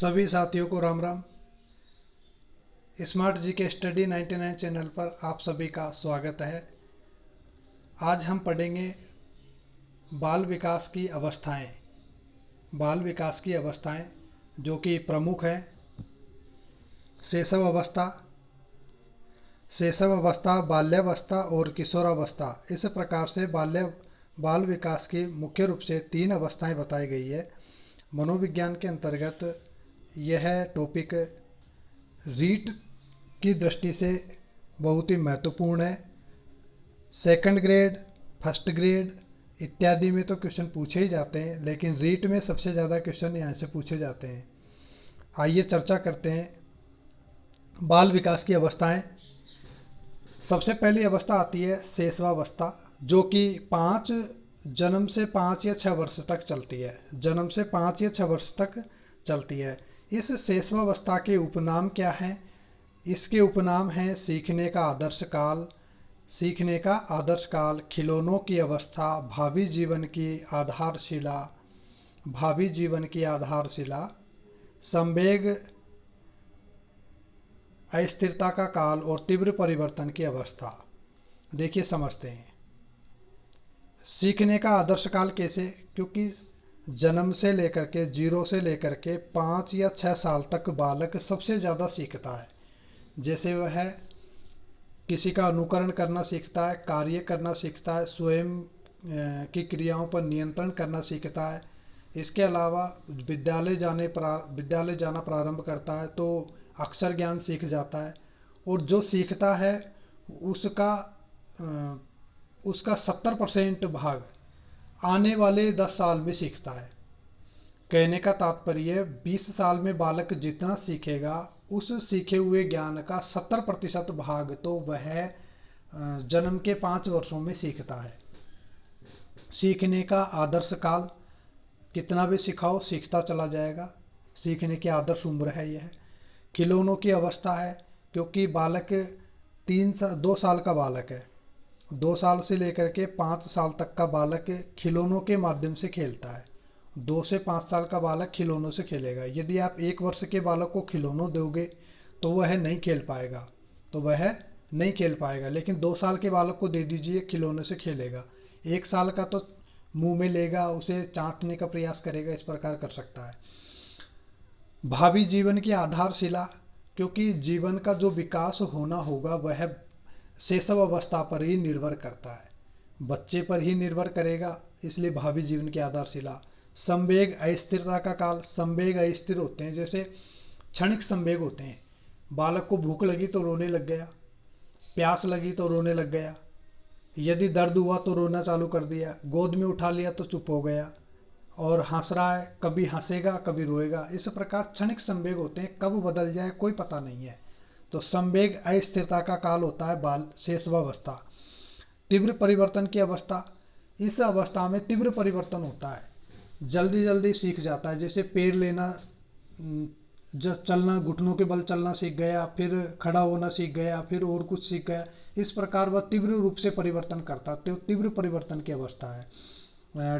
सभी साथियों को राम राम। स्मार्ट जी के स्टडी 99 चैनल पर आप सभी का स्वागत है। आज हम पढ़ेंगे बाल विकास की अवस्थाएं। बाल विकास की अवस्थाएं जो कि प्रमुख हैं। शैशव अवस्था, बाल्यावस्था और किशोरावस्था। इस प्रकार से बाल विकास की मुख्य रूप से 3 अवस्थाएं बताई गई है। मनोविज्ञान के अंतर्गत यह टॉपिक रीट की दृष्टि से बहुत ही महत्वपूर्ण है। सेकंड ग्रेड, फर्स्ट ग्रेड इत्यादि में तो क्वेश्चन पूछे ही जाते हैं, लेकिन रीट में सबसे ज़्यादा क्वेश्चन यहाँ से पूछे जाते हैं। आइए चर्चा करते हैं बाल विकास की अवस्थाएं। सबसे पहली अवस्था आती है शैशवावस्था, जो कि जन्म से 5 या 6 वर्ष तक चलती है। जन्म से 5 या 6 वर्ष तक चलती है। इस शैशवावस्था के उपनाम क्या हैं? इसके उपनाम हैं सीखने का आदर्श काल, खिलौनों की अवस्था, भावी जीवन की आधारशिला, संवेग अस्थिरता का काल और तीव्र परिवर्तन की अवस्था। देखिए समझते हैं सीखने का आदर्श काल कैसे। क्योंकि जन्म से लेकर के 0 से लेकर के 5 या 6 साल तक बालक सबसे ज़्यादा सीखता है। जैसे वह किसी का अनुकरण करना सीखता है, कार्य करना सीखता है, स्वयं की क्रियाओं पर नियंत्रण करना सीखता है। इसके अलावा विद्यालय जाना प्रारंभ करता है तो अक्षर ज्ञान सीख जाता है। और जो सीखता है उसका 70% भाग आने वाले 10 साल में सीखता है। कहने का तात्पर्य 20 साल में बालक जितना सीखेगा, उस सीखे हुए ज्ञान का 70% भाग तो वह जन्म के 5 वर्षों में सीखता है। सीखने का आदर्श काल, कितना भी सिखाओ सीखता चला जाएगा। सीखने की आदर्श उम्र है यह। खिलौनों की अवस्था है, क्योंकि बालक 2 साल का बालक है। 2 साल से लेकर के 5 साल तक का बालक खिलौनों के माध्यम से खेलता है। 2 से 5 साल का बालक खिलौनों से खेलेगा। यदि आप 1 वर्ष के बालक को खिलौनों दोगे तो वह नहीं खेल पाएगा। लेकिन 2 साल के बालक को दे दीजिए, खिलौने से खेलेगा। 1 साल का तो मुंह में लेगा, उसे चाटने का प्रयास करेगा, इस प्रकार कर सकता है। भावी जीवन की आधारशिला, क्योंकि जीवन का जो विकास होना होगा वह शैशव अवस्था पर ही निर्भर करता है, बच्चे पर ही निर्भर करेगा, इसलिए भावी जीवन की आधारशिला। संवेग अस्थिरता का काल, संवेग अस्थिर होते हैं, जैसे क्षणिक संवेग होते हैं। बालक को भूख लगी तो रोने लग गया, प्यास लगी तो रोने लग गया, यदि दर्द हुआ तो रोना चालू कर दिया, गोद में उठा लिया तो चुप हो गया, और हंस रहा है, कभी हंसेगा कभी रोएगा। इस प्रकार क्षणिक संवेग होते हैं, कब बदल जाए कोई पता नहीं है। तो संवेग अस्थिरता का काल होता है बाल शैशवावस्था। तीव्र परिवर्तन की अवस्था, इस अवस्था में तीव्र परिवर्तन होता है, जल्दी जल्दी सीख जाता है। जैसे पैर लेना, चलना, घुटनों के बल चलना सीख गया, फिर खड़ा होना सीख गया, फिर और कुछ सीख गया। इस प्रकार वह तीव्र रूप से परिवर्तन करता है, तो तीव्र परिवर्तन की अवस्था है।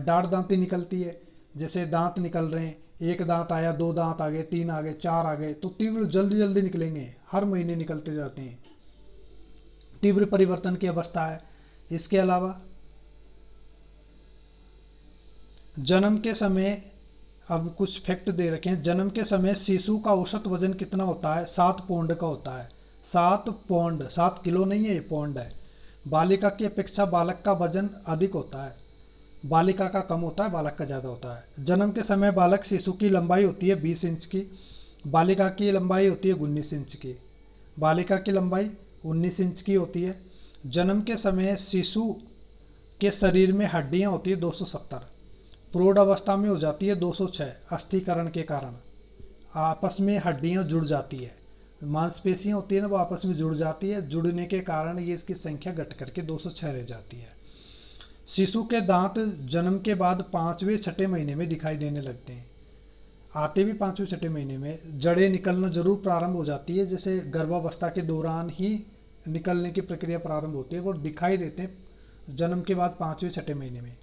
दाढ़ दांती निकलती है, जैसे दांत निकल रहे हैं, 1 दांत आया, 2 दांत आ गए, 3 आ गए, 4 आ गए, तो तीव्र जल्दी जल्दी निकलेंगे, हर महीने निकलते जाते हैं। तीव्र परिवर्तन की अवस्था है। इसके अलावा जन्म के समय, अब कुछ फैक्ट दे रखे हैं। जन्म के समय शिशु का औसत वजन कितना होता है? 7 पौंड का होता है। 7 पौंड, 7 किलो नहीं है, ये पौंड है। बालिका की अपेक्षा बालक का वजन अधिक होता है, बालिका का कम होता है, बालक का ज़्यादा होता है। जन्म के समय बालक शिशु की लंबाई होती है 20 इंच की, बालिका की लंबाई होती है 19 इंच की। बालिका की लंबाई 19 इंच की होती है। जन्म के समय शिशु के शरीर में हड्डियां होती है 270, प्रौढ़ अवस्था में हो जाती है 206। अस्थीकरण के कारण आपस में हड्डियां जुड़ जाती है, मांसपेशियां होती है ना, वो आपस में जुड़ जाती है। जुड़ने के कारण ये इसकी संख्या घट करके 206 रह जाती है। शिशु के दांत जन्म के बाद 5वें 6ठे महीने में दिखाई देने लगते हैं, आते भी 5वें 6ठे महीने में। जड़ें निकलना जरूर प्रारंभ हो जाती है, जैसे गर्भावस्था के दौरान ही निकलने की प्रक्रिया प्रारंभ होती है, वो दिखाई देते हैं जन्म के बाद 5वें 6ठे महीने में।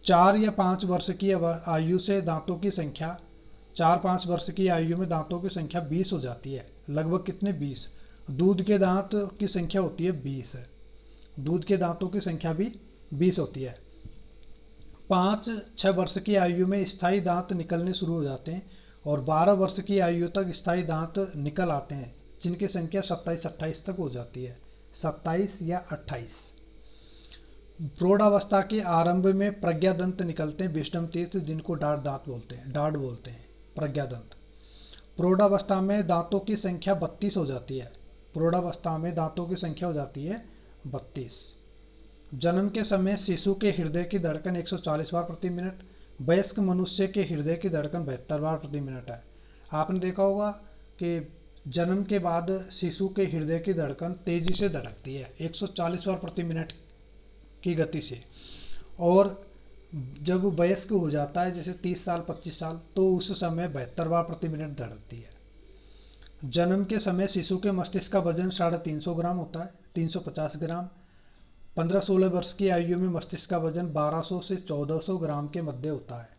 4 या 5 वर्ष की आयु से दांतों की संख्या 4-5 वर्ष की आयु में दांतों की संख्या 20 हो जाती है, लगभग कितने 20। दूध के दांत की संख्या होती है 20 है, दूध के दांतों की संख्या भी 20 होती है। 5-6 वर्ष की आयु में स्थायी दांत निकलने शुरू हो जाते हैं और 12 वर्ष की आयु तक स्थायी दांत निकल आते हैं, जिनकी संख्या 27-28 तक हो जाती है, 27 या 28। प्रौढ़ावस्था के आरंभ में प्रज्ञादंत निकलते हैं, विष्णु तीर्थ, जिनको डाढ़ दांत बोलते हैं, डाढ़ बोलते हैं, प्रज्ञादंत। प्रौढ़ावस्था में दांतों की संख्या 32 हो जाती है, प्रौढ़ावस्था में दांतों की संख्या हो जाती है 32। जन्म के समय शिशु के हृदय की धड़कन 140 बार प्रति मिनट, वयस्क मनुष्य के हृदय की धड़कन 72 बार प्रति मिनट है। आपने देखा होगा कि जन्म के बाद शिशु के हृदय की धड़कन तेजी से धड़कती है 140 बार प्रति मिनट की गति से, और जब वयस्क हो जाता है जैसे 30 साल 25 साल, तो उस समय 72 बार प्रति मिनट धड़कती है। जन्म के समय शिशु के मस्तिष्क का वजन 350 ग्राम होता है, 350 ग्राम। 15-16 वर्ष की आयु में मस्तिष्क का वजन 1200 से 1400 ग्राम के मध्य होता है।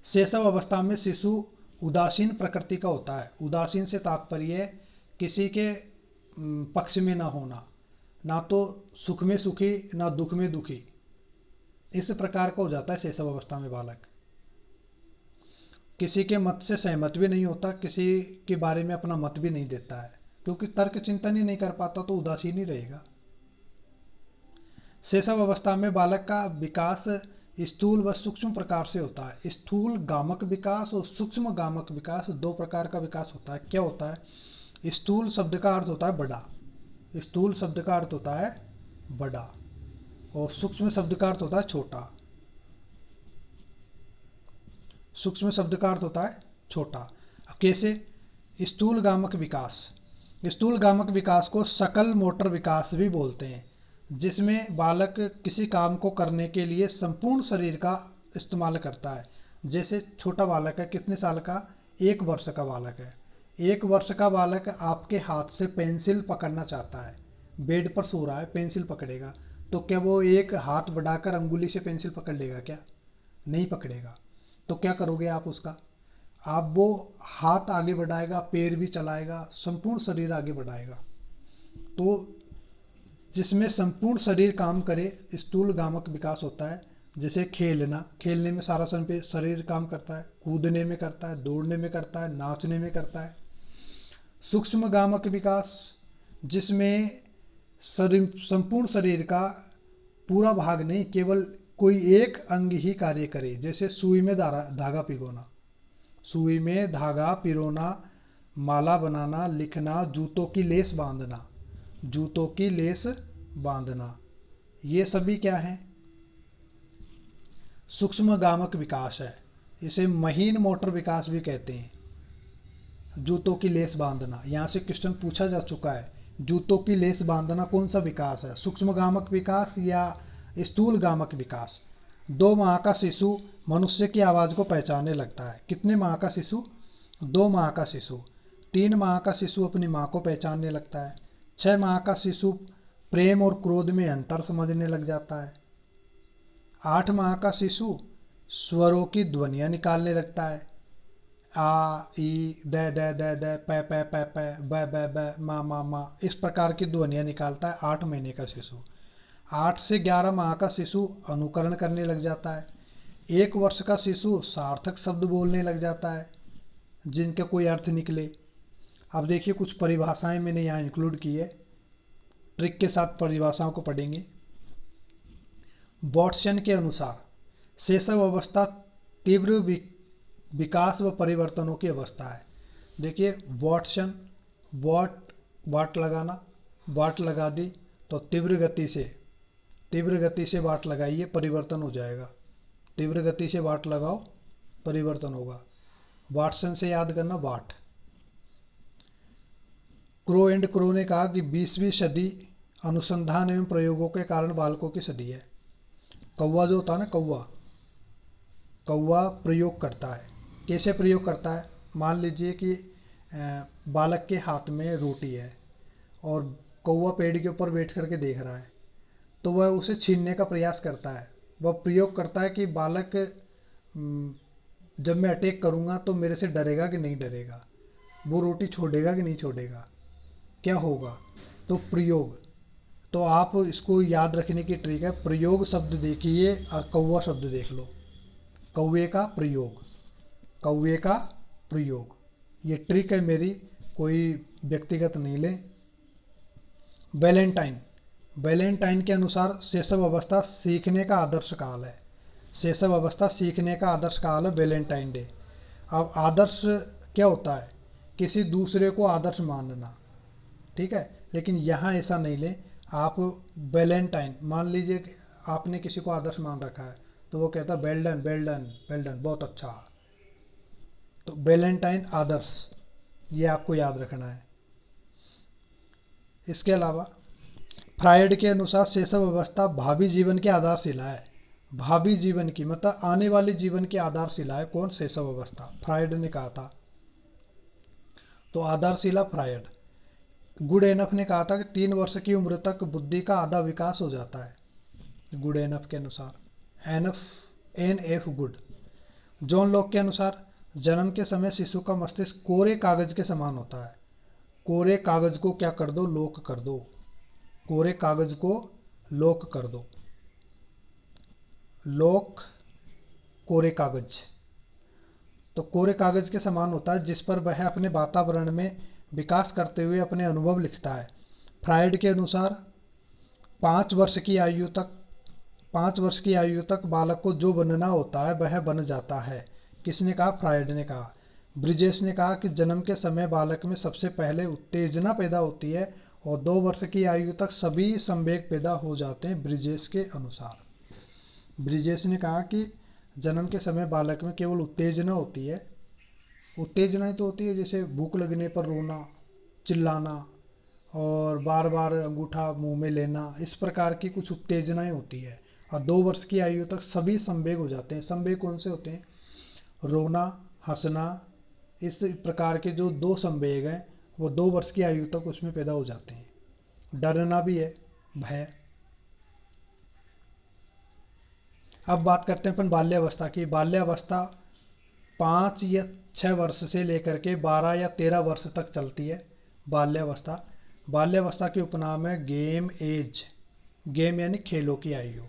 शैशव अवस्था में शिशु उदासीन प्रकृति का होता है। उदासीन से तात्पर्य किसी के पक्ष में ना होना, ना तो सुख में सुखी ना दुख में दुखी, इस प्रकार का हो जाता है शैशव अवस्था में बालक। किसी के मत से सहमत भी नहीं होता, किसी के बारे में अपना मत भी नहीं देता है, क्योंकि तर्क चिंतन ही नहीं कर पाता, तो उदासीन ही रहेगा। शैशव अवस्था में बालक का विकास स्थूल व सूक्ष्म प्रकार से होता है। स्थूल गामक विकास और सूक्ष्म गामक विकास, दो प्रकार का विकास होता है। क्या होता है? स्थूल शब्द का अर्थ होता है बड़ा, स्थूल शब्द का अर्थ होता है बड़ा, और सूक्ष्म शब्द का अर्थ होता है छोटा। सूक्ष्म शब्द का अर्थ होता है छोटा। कैसे? स्थूल गामक विकास, स्थूल गामक विकास को सकल मोटर विकास भी बोलते हैं, जिसमें बालक किसी काम को करने के लिए संपूर्ण शरीर का इस्तेमाल करता है। जैसे छोटा बालक है, कितने साल का? 1 वर्ष का बालक है। 1 वर्ष का बालक आपके हाथ से पेंसिल पकड़ना चाहता है, बेड पर सो रहा है, पेंसिल पकड़ेगा, तो क्या वो एक हाथ बढ़ाकर अंगुली से पेंसिल पकड़ लेगा? क्या नहीं पकड़ेगा। तो क्या करोगे आप उसका? आप वो हाथ आगे बढ़ाएगा, पैर भी चलाएगा, संपूर्ण शरीर आगे बढ़ाएगा। तो जिसमें संपूर्ण शरीर काम करे, स्थूल गामक विकास होता है। जैसे खेलना, खेलने में सारा शरीर काम करता है, कूदने में करता है, दौड़ने में करता है, नाचने में करता है। सूक्ष्म गामक विकास, जिसमें संपूर्ण शरीर का पूरा भाग नहीं, केवल कोई एक अंग ही कार्य करे। जैसे सुई में धागा पिरोना, सुई में धागा पिरोना, माला बनाना, लिखना, जूतों की लेस बांधना, जूतों की लेस बांधना, ये सभी क्या है? सूक्ष्म गामक विकास है। इसे महीन मोटर विकास भी कहते हैं। जूतों की लेस बांधना, यहाँ से क्वेश्चन पूछा जा चुका है। जूतों की लेस बांधना कौन सा विकास है? सूक्ष्म गामक विकास या स्थूल गामक विकास? 2 माह का शिशु मनुष्य की आवाज़ को पहचानने लगता है। कितने माह का शिशु? 2 माह का शिशु। 3 माह का शिशु अपनी माँ को पहचानने लगता है। 6 माह का शिशु प्रेम और क्रोध में अंतर समझने लग जाता है। 8 माह का शिशु स्वरों की ध्वनियाँ निकालने लगता है। आ, ई, द, द, द, द, प, प, प, प, ब, ब, ब, मा, मा, मा, इस प्रकार की ध्वनियाँ निकालता है 8 महीने का शिशु। 8 से 11 माह का शिशु अनुकरण करने लग जाता है। 1 वर्ष का शिशु सार्थक शब्द बोलने लग जाता है, जिनके कोई अर्थ निकले। अब देखिए, कुछ परिभाषाएं मैंने यहाँ इंक्लूड की है, ट्रिक के साथ परिभाषाओं को पढ़ेंगे। वॉटसन के अनुसार शैशव अवस्था तीव्र विकास व परिवर्तनों की अवस्था है। देखिए, वॉटसन, वाट लगाना, वाट लगा दी तो तीव्र गति से वाट लगाइए, परिवर्तन हो जाएगा। तीव्र गति से वाट लगाओ, परिवर्तन होगा। वाटसन से याद करना, वाट। क्रो ने कहा कि 20वीं सदी अनुसंधान एवं प्रयोगों के कारण बालकों की सदी है। कौवा जो होता है ना, कौवा प्रयोग करता है। कैसे प्रयोग करता है? मान लीजिए कि बालक के हाथ में रोटी है और कौवा पेड़ के ऊपर बैठ करके देख रहा है, तो वह उसे छीनने का प्रयास करता है। वह प्रयोग करता है कि बालक जब मैं अटैक करूँगा तो मेरे से डरेगा कि नहीं डरेगा, वो रोटी छोड़ेगा कि नहीं छोड़ेगा, क्या होगा। तो प्रयोग, तो आप इसको याद रखने की ट्रिक है, प्रयोग शब्द देखिए और कौवा शब्द देख लो। कौवे का प्रयोग, कौवे का प्रयोग, ये ट्रिक है मेरी, कोई व्यक्तिगत नहीं ले। वैलेंटाइन, वैलेंटाइन के अनुसार शैशव अवस्था सीखने का आदर्श काल है। शैशव अवस्था सीखने का आदर्श काल है वैलेंटाइन डे। अब आदर्श क्या होता है, किसी दूसरे को आदर्श मानना, ठीक है। लेकिन यहाँ ऐसा नहीं ले आप। वैलेंटाइन मान लीजिए कि आपने किसी को आदर्श मान रखा है, तो वो कहता है well done well done well done, बहुत अच्छा। तो वैलेंटाइन आदर्श, ये आपको याद रखना है। इसके अलावा फ्रायड के अनुसार शैशव अवस्था भावी जीवन की आधारशिला है। भावी जीवन की मतलब आने वाले जीवन की आधारशिला है कौन, शैशव अवस्था, फ्रायड ने कहा था। तो आधारशिला फ्रायड। गुड एनफ ने कहा था कि 3 वर्ष की उम्र तक बुद्धि का आधा विकास हो जाता है, गुड एनफ के अनुसार, enough good. John Locke के अनुसार जन्म के समय शिशु का मस्तिष्क कोरे कागज के समान होता है। कोरे कागज को क्या कर दो, लॉक कर दो, कोरे कागज को लॉक कर दो, लॉक कोरे कागज। तो कोरे कागज के समान होता है जिस पर वह अपने वातावरण में विकास करते हुए अपने अनुभव लिखता है। फ्रायड के अनुसार 5 वर्ष की आयु तक 5 वर्ष की आयु तक बालक को जो बनना होता है वह बन जाता है। किसने कहा, फ्रायड ने कहा। ब्रिजेश ने कहा कि जन्म के समय बालक में सबसे पहले उत्तेजना पैदा होती है और 2 वर्ष की आयु तक सभी संवेग पैदा हो जाते हैं, ब्रिजेश के अनुसार। ब्रिजेश ने कहा कि जन्म के समय बालक में केवल उत्तेजना होती है। उत्तेजनाएं तो होती है जैसे भूख लगने पर रोना, चिल्लाना और बार बार अंगूठा मुंह में लेना, इस प्रकार की कुछ उत्तेजनाएं होती है। और 2 वर्ष की आयु तक सभी संवेग हो जाते हैं। संवेग कौन से होते हैं, रोना, हंसना, इस प्रकार के जो 2 संवेग हैं वो 2 वर्ष की आयु तक उसमें पैदा हो जाते हैं। डरना भी है, भय। अब बात करते हैं अपन बाल्यावस्था की। बाल्यावस्था 5 या 6 वर्ष से लेकर के 12 या 13 वर्ष तक चलती है बाल्यावस्था। बाल्यावस्था के उपनाम है गेम एज, गेम यानी खेलों की आयु।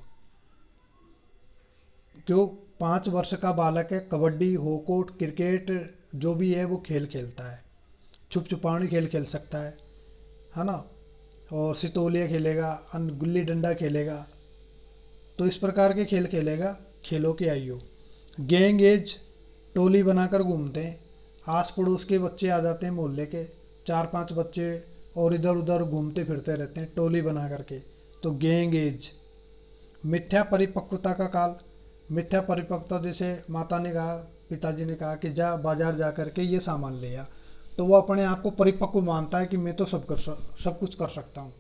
क्यों, 5 वर्ष का बालक है, कबड्डी, खो खो, क्रिकेट जो भी है वो खेल खेलता है। छुप छुपानी खेल खेल सकता है ना, और सितोलिया खेलेगा, गुल्ली डंडा खेलेगा, तो इस प्रकार के खेल खेलेगा, खेलों की आयु। गैंग एज, टोली बनाकर घूमते हैं, आस पड़ोस के बच्चे आ जाते हैं, मोहल्ले के 4-5 बच्चे और इधर उधर घूमते फिरते रहते हैं टोली बना करके, तो गैंग एज। मिथ्या परिपक्वता का काल, मिथ्या परिपक्वता जैसे माता ने कहा, पिताजी ने कहा कि जा बाजार जा करके ये सामान ले आ, तो वो अपने आप को परिपक्व मानता है कि मैं तो सब कुछ कर सकता हूँ।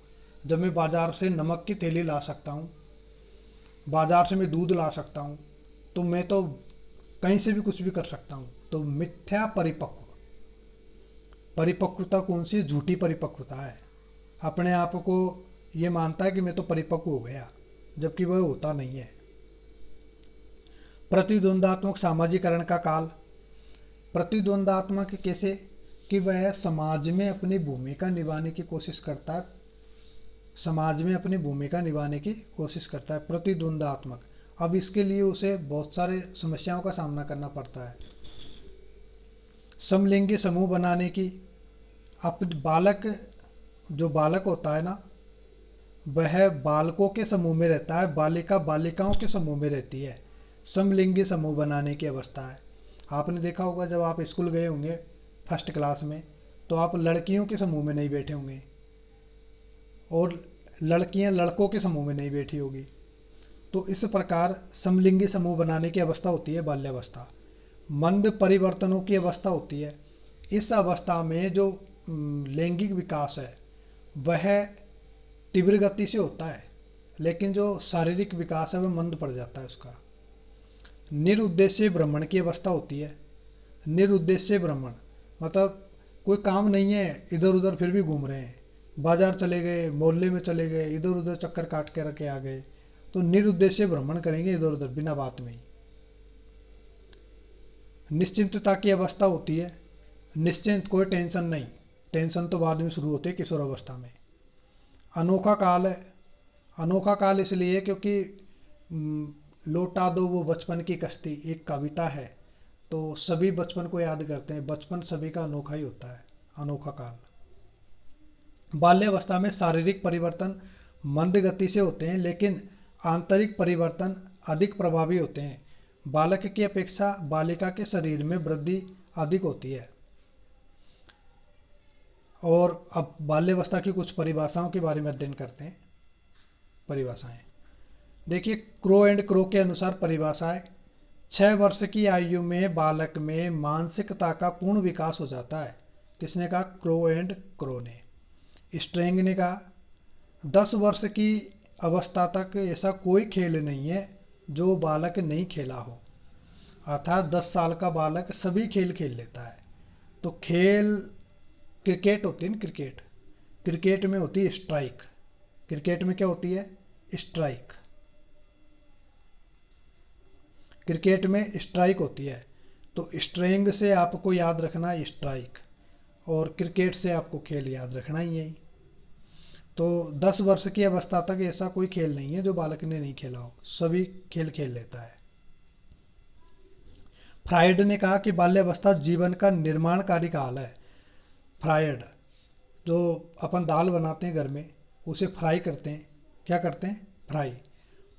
जब मैं बाजार से नमक की थैली ला सकता हूँ, बाजार से मैं दूध ला सकता हूँ, तो मैं तो कहीं से भी कुछ भी कर सकता हूँ। तो मिथ्या परिपक्व। परिपक्वता कौन सी, झूठी परिपक्वता है। अपने आप को ये मानता है कि मैं तो परिपक्व हो गया, जबकि वह होता नहीं है। प्रतिद्वंदात्मक सामाजिकरण का काल। प्रतिद्वंदात्मक कैसे, कि वह समाज में अपनी भूमिका निभाने की कोशिश करता है, समाज में अपनी भूमिका निभाने की कोशिश करता है, प्रतिद्वंदात्मक। अब इसके लिए उसे बहुत सारे समस्याओं का सामना करना पड़ता है। समलिंगी समूह बनाने की, अब बालक, जो बालक होता है ना, वह बालकों के समूह में रहता है, बालिका बालिकाओं के समूह में रहती है। समलिंगी समूह बनाने की अवस्था है। आपने देखा होगा जब आप स्कूल गए होंगे फर्स्ट क्लास में, तो आप लड़कियों के समूह में नहीं बैठे होंगे और लड़कियां लड़कों के समूह में नहीं बैठी होगी। तो इस प्रकार समलिंगी समूह बनाने की अवस्था होती है बाल्यावस्था। मंद परिवर्तनों की अवस्था होती है। इस अवस्था में जो लैंगिक विकास है वह तीव्र गति से होता है, लेकिन जो शारीरिक विकास है वह मंद पड़ जाता है उसका। निरुद्देश्य भ्रमण की अवस्था होती है। निरुद्देश्य भ्रमण मतलब कोई काम नहीं है, इधर उधर फिर भी घूम रहे हैं, बाजार चले गए, मोहल्ले में चले गए, इधर उधर चक्कर काट के रखे आ गए, तो निरुद्देश्य भ्रमण करेंगे इधर उधर बिना बात में ही। निश्चिंतता की अवस्था होती है, निश्चिंत, कोई टेंशन नहीं, टेंशन तो बाद में शुरू होती है किशोर अवस्था में। अनोखा काल है, अनोखा काल इसलिए क्योंकि लौटा दो वो बचपन की कश्ती एक कविता है, तो सभी बचपन को याद करते हैं, बचपन सभी का अनोखा ही होता है, अनोखा काल। बाल्यावस्था में शारीरिक परिवर्तन मंद गति से होते हैं, लेकिन आंतरिक परिवर्तन अधिक प्रभावी होते हैं। बालक की अपेक्षा बालिका के शरीर में वृद्धि अधिक होती है। और अब बाल्यावस्था की कुछ परिभाषाओं के बारे में अध्ययन करते हैं। परिभाषाएं देखिए, क्रो एंड क्रो के अनुसार परिभाषा है, 6 वर्ष की आयु में बालक में मानसिकता का पूर्ण विकास हो जाता है। किसने कहा? क्रो एंड क्रो ने। स्ट्रेंग ने कहा 10 वर्ष की अवस्था तक ऐसा कोई खेल नहीं है जो बालक नहीं खेला हो, अर्थात 10 साल का बालक सभी खेल खेल लेता है। तो खेल क्रिकेट होती है ना, क्रिकेट, क्रिकेट में होती है स्ट्राइक, क्रिकेट में क्या होती है? स्ट्राइक, क्रिकेट में स्ट्राइक होती है। तो स्ट्रेंग से आपको याद रखना स्ट्राइक, और क्रिकेट से आपको खेल याद रखना ही है। तो 10 वर्ष की अवस्था तक ऐसा कोई खेल नहीं है जो बालक ने नहीं खेला हो, सभी खेल खेल लेता है। फ्रायड ने कहा कि बाल्यावस्था जीवन का निर्माणकारी काल है। फ्रायड, जो अपन दाल बनाते हैं घर में, उसे फ्राई करते हैं, क्या करते हैं? फ्राई,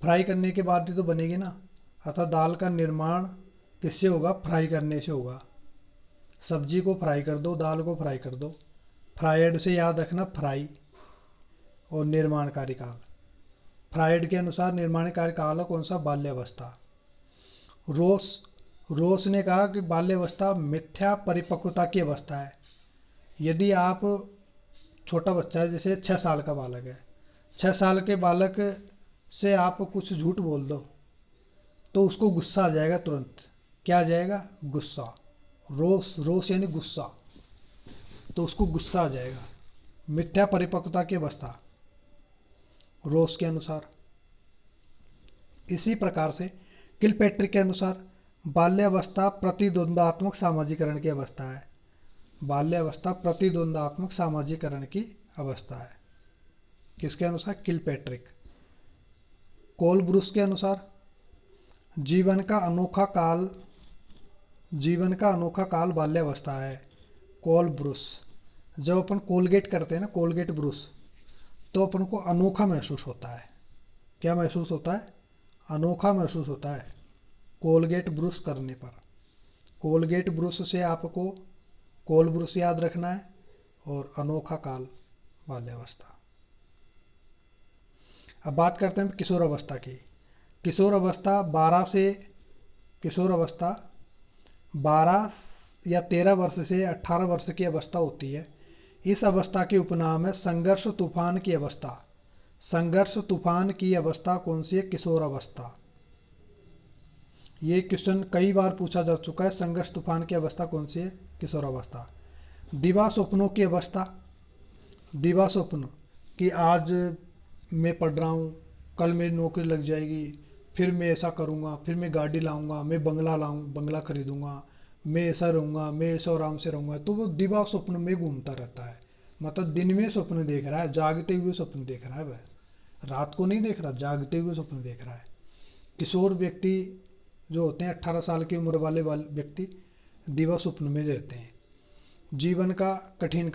फ्राई करने के बाद ही तो बनेगी ना, अतः दाल का निर्माण किससे होगा? फ्राई करने से होगा। सब्जी को फ्राई कर दो, दाल को फ्राई कर दो। फ्रायड से याद रखना फ्राई और निर्माणकारी काल। फ्रायड के अनुसार निर्माणकारी काल है कौन सा? बाल्यावस्था। रोस ने कहा कि बाल्यावस्था मिथ्या परिपक्वता की अवस्था है। यदि आप छोटा बच्चा है, जैसे 6 साल का बालक है, 6 साल के बालक से आप कुछ झूठ बोल दो तो उसको गुस्सा आ जाएगा तुरंत। क्या आ जाएगा? गुस्सा। रोस यानी गुस्सा, तो उसको गुस्सा आ जाएगा। मिथ्या परिपक्वता की अवस्था रोस के अनुसार। इसी प्रकार से किलपैट्रिक के अनुसार बाल्यावस्था प्रतिद्वंद्वात्मक सामाजिकरण की अवस्था है। बाल्यावस्था प्रतिद्वंद्वात्मक सामाजिकरण की अवस्था है। किसके अनुसार? किलपैट्रिक। कोलब्रुस के अनुसार जीवन का अनोखा काल बाल्यावस्था है। कोलब्रुस, जब अपन कोलगेट करते हैं ना, कोलगेट ब्रुश, तो अपन को अनोखा महसूस होता है। क्या महसूस होता है? अनोखा महसूस होता है कोलगेट ब्रुश करने पर। कोलगेट ब्रुश से आपको कोलब्रुश याद रखना है, और अनोखा काल बाल्यावस्था। अब बात करते हैं किशोर अवस्था की। किशोर अवस्था 12 या 13 वर्ष से 18 वर्ष की अवस्था होती है। इस अवस्था के उपनाम है संघर्ष तूफान की अवस्था। संघर्ष तूफान की अवस्था कौन सी है? किशोर अवस्था। ये क्वेश्चन कई बार पूछा जा चुका है, संघर्ष तूफान की अवस्था कौन सी है? किशोर अवस्था। दिवा स्वप्नों की अवस्था, दिवा स्वप्न कि आज मैं पढ़ रहा हूँ, कल मेरी नौकरी लग जाएगी, फिर मैं ऐसा करूँगा, फिर मैं गाड़ी लाऊंगा, मैं बंगला खरीदूंगा, मैं ऐसा रहूँगा, मैं ऐसा आराम से रहूँगा। तो वो दिवा स्वप्न में घूमता रहता है, मतलब दिन में स्वप्न देख रहा है, जागते हुए स्वप्न देख रहा है। वह रात को नहीं देख रहा, जागते हुए स्वप्न देख रहा है। किशोर व्यक्ति जो होते हैं 18 साल की उम्र वाले व्यक्ति दिवा स्वप्न में रहते हैं। जीवन का कठिन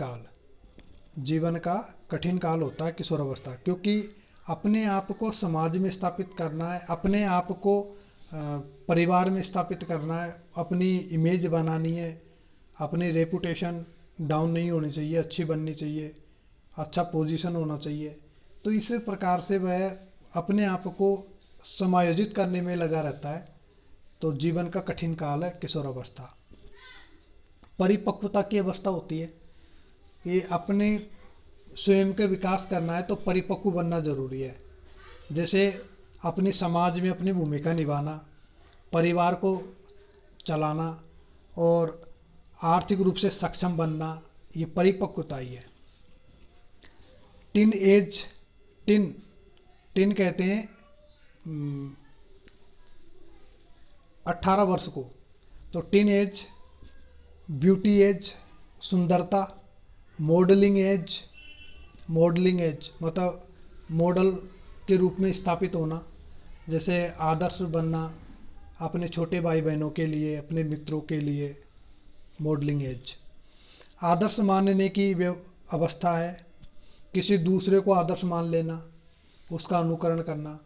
काल होता है किशोर अवस्था, क्योंकि अपने आप को समाज में स्थापित करना है, अपने आप को परिवार में स्थापित करना है, अपनी इमेज बनानी है, अपनी रेपुटेशन डाउन नहीं होनी चाहिए, अच्छी बननी चाहिए, अच्छा पोजीशन होना चाहिए। तो इस प्रकार से वह अपने आप को समायोजित करने में लगा रहता है। तो जीवन का कठिन काल है किशोर अवस्था। परिपक्वता की अवस्था होती है, ये अपने स्वयं का विकास करना है तो परिपक्व बनना जरूरी है। जैसे अपने समाज में अपनी भूमिका निभाना, परिवार को चलाना और आर्थिक रूप से सक्षम बनना, ये परिपक्वता ही है। टिन कहते हैं 18 वर्ष को। तो तो टीन एज, ब्यूटी एज सुंदरता, मॉडलिंग एज मतलब मॉडल के रूप में स्थापित होना, जैसे आदर्श बनना अपने छोटे भाई बहनों के लिए, अपने मित्रों के लिए, मॉडलिंग एज। आदर्श मानने की अवस्था है किसी दूसरे को आदर्श मान लेना, उसका अनुकरण करना।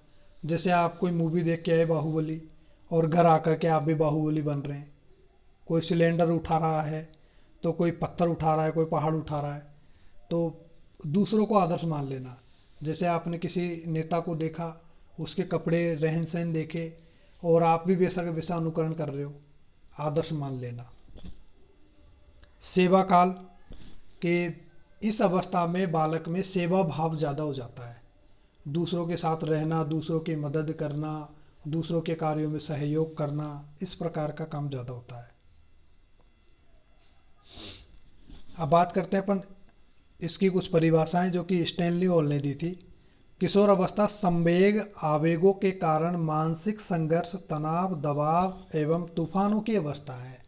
जैसे आप कोई मूवी देख के आए बाहुबली, और घर आकर के आप भी बाहुबली बन रहे हैं। कोई सिलेंडर उठा रहा है, तो कोई पत्थर उठा रहा है, कोई पहाड़ उठा रहा है, तो दूसरों को आदर्श मान लेना। जैसे आपने किसी नेता को देखा, उसके कपड़े रहन सहन देखे, और आप भी वैसा का वैसा अनुकरण कर रहे हो, आदर्श मान लेना। सेवा काल के इस अवस्था में बालक में सेवा भाव ज़्यादा हो जाता है। दूसरों के साथ रहना, दूसरों की मदद करना, दूसरों के कार्यों में सहयोग करना, इस प्रकार का काम ज़्यादा होता है। अब बात करते हैं अपन इसकी कुछ परिभाषाएं जो कि स्टैनली हॉल ने दी थी। किशोर अवस्था संवेग आवेगों के कारण मानसिक संघर्ष, तनाव, दबाव एवं तूफानों की अवस्था है।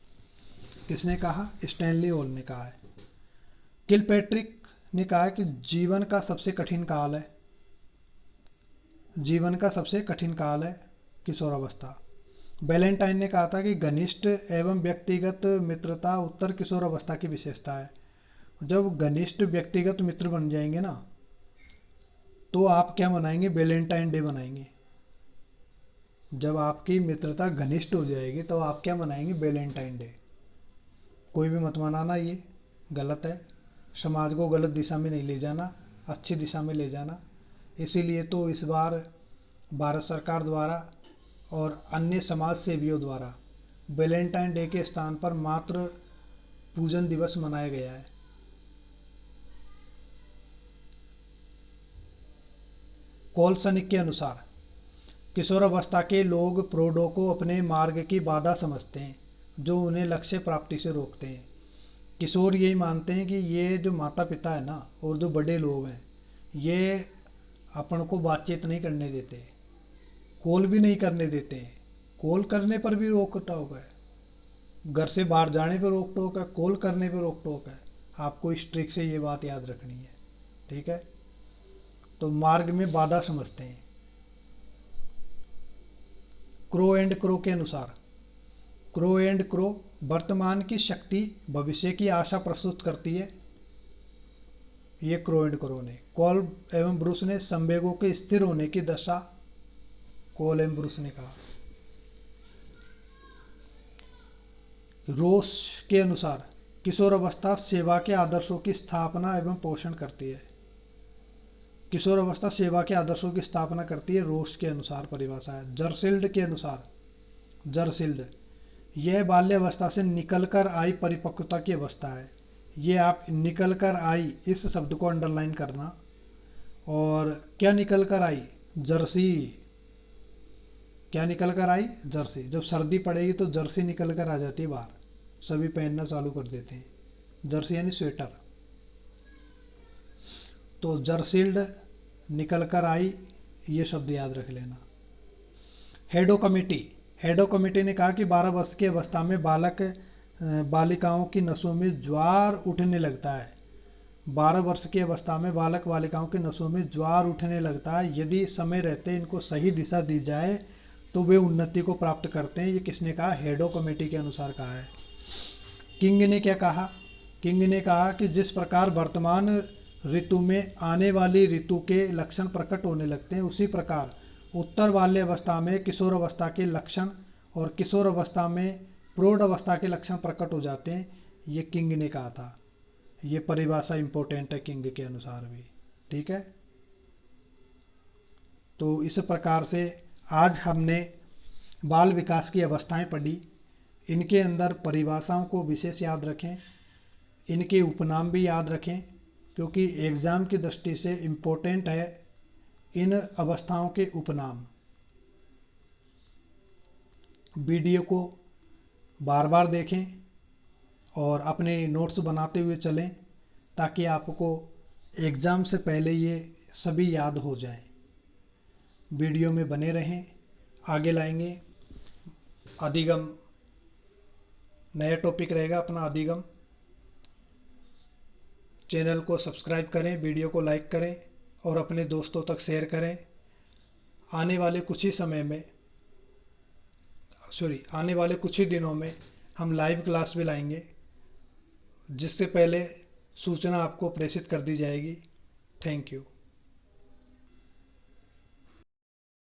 किसने कहा? स्टैनली हॉल ने कहा है। किलपैट्रिक ने कहा है कि जीवन का सबसे कठिन काल है, जीवन का सबसे कठिन काल है किशोर अवस्था। बैलेंटाइन ने कहा था कि घनिष्ठ एवं व्यक्तिगत मित्रता उत्तर किशोर अवस्था की विशेषता है। जब घनिष्ठ व्यक्तिगत मित्र बन जाएंगे ना, तो आप क्या मनाएंगे? वैलेंटाइन डे मनाएंगे। जब आपकी मित्रता घनिष्ठ हो जाएगी तो आप क्या मनाएंगे? Valentine day. कोई भी मत मनाना, ये गलत है। समाज को गलत दिशा में नहीं ले जाना, अच्छी दिशा में ले जाना। इसीलिए तो इस बार भारत सरकार द्वारा और अन्य समाज सेवियों द्वारा वैलेंटाइन डे के स्थान पर मातृ पूजन दिवस मनाया गया है। कोलसनिक के अनुसार किशोरावस्था के लोग प्रौढ़ों को अपने मार्ग की बाधा समझते हैं, जो उन्हें लक्ष्य प्राप्ति से रोकते हैं। किशोर यही मानते हैं कि ये जो माता पिता है ना, और जो बड़े लोग हैं, ये अपन को बातचीत नहीं करने देते, कॉल भी नहीं करने देते हैं। कॉल करने पर भी रोक टोक है, घर से बाहर जाने पर रोक टोक है, कॉल करने पर रोक टोक है। आपको इस ट्रिक से ये बात याद रखनी है, ठीक है? तो मार्ग में बाधा समझते हैं। क्रो एंड क्रो के अनुसार, क्रो एंड क्रो वर्तमान की शक्ति भविष्य की आशा प्रस्तुत करती है। ये क्रो एंड क्रो ने। कॉल एवं ब्रूस ने संवेगों के स्थिर होने की दशा, कॉल एवं ब्रूस ने कहा। रोस के अनुसार किशोर अवस्था सेवा के आदर्शों की स्थापना एवं पोषण करती है। किशोर अवस्था सेवा के आदर्शों की स्थापना करती है, रोस के अनुसार परिभाषा है। जरसिल्ड के अनुसार, जरसिल्ड, यह बाल्यावस्था से निकलकर आई परिपक्वता की अवस्था है। ये आप निकलकर आई इस शब्द को अंडरलाइन करना। और क्या निकल कर आई? जर्सी। क्या निकल कर आई? जर्सी। जब सर्दी पड़ेगी तो जर्सी निकल कर आ जाती है बाहर, सभी पहनना चालू कर देते हैं। जर्सी यानी स्वेटर। तो जरसिल्ड, निकल कर आई, ये शब्द याद रख लेना। हेडो कमेटी, हेडो कमेटी ने कहा कि 12 वर्ष की अवस्था में बालिकाओं की नसों में ज्वार उठने लगता है। 12 वर्ष की अवस्था में बालक बालिकाओं की नसों में ज्वार उठने लगता है। यदि समय रहते इनको सही दिशा दी जाए तो वे उन्नति को प्राप्त करते हैं। ये किसने कहा? हेडो कमेटी के अनुसार कहा है। किंग ने क्या कहा? किंग ने कहा कि जिस प्रकार वर्तमान ऋतु में आने वाली ऋतु के लक्षण प्रकट होने लगते हैं, उसी प्रकार उत्तर बाल्य अवस्था में किशोर अवस्था के लक्षण और किशोर अवस्था में प्रौढ़ अवस्था के लक्षण प्रकट हो जाते हैं। ये किंग ने कहा था। ये परिभाषा इंपॉर्टेंट है किंग के अनुसार भी, ठीक है? तो इस प्रकार से आज हमने बाल विकास की अवस्थाएं पढ़ी। इनके अंदर परिभाषाओं को विशेष याद रखें, इनके उपनाम भी याद रखें, क्योंकि एग्ज़ाम की दृष्टि से इम्पोर्टेंट है इन अवस्थाओं के उपनाम। वीडियो को बार बार देखें और अपने नोट्स बनाते हुए चलें, ताकि आपको एग्ज़ाम से पहले ये सभी याद हो जाएं। वीडियो में बने रहें, आगे लाएंगे। अधिगम नया टॉपिक रहेगा अपना अधिगम। चैनल को सब्सक्राइब करें, वीडियो को लाइक करें और अपने दोस्तों तक शेयर करें। आने वाले कुछ ही समय में आने वाले कुछ ही दिनों में हम लाइव क्लास भी लाएंगे, जिससे पहले सूचना आपको प्रेषित कर दी जाएगी। Thank you.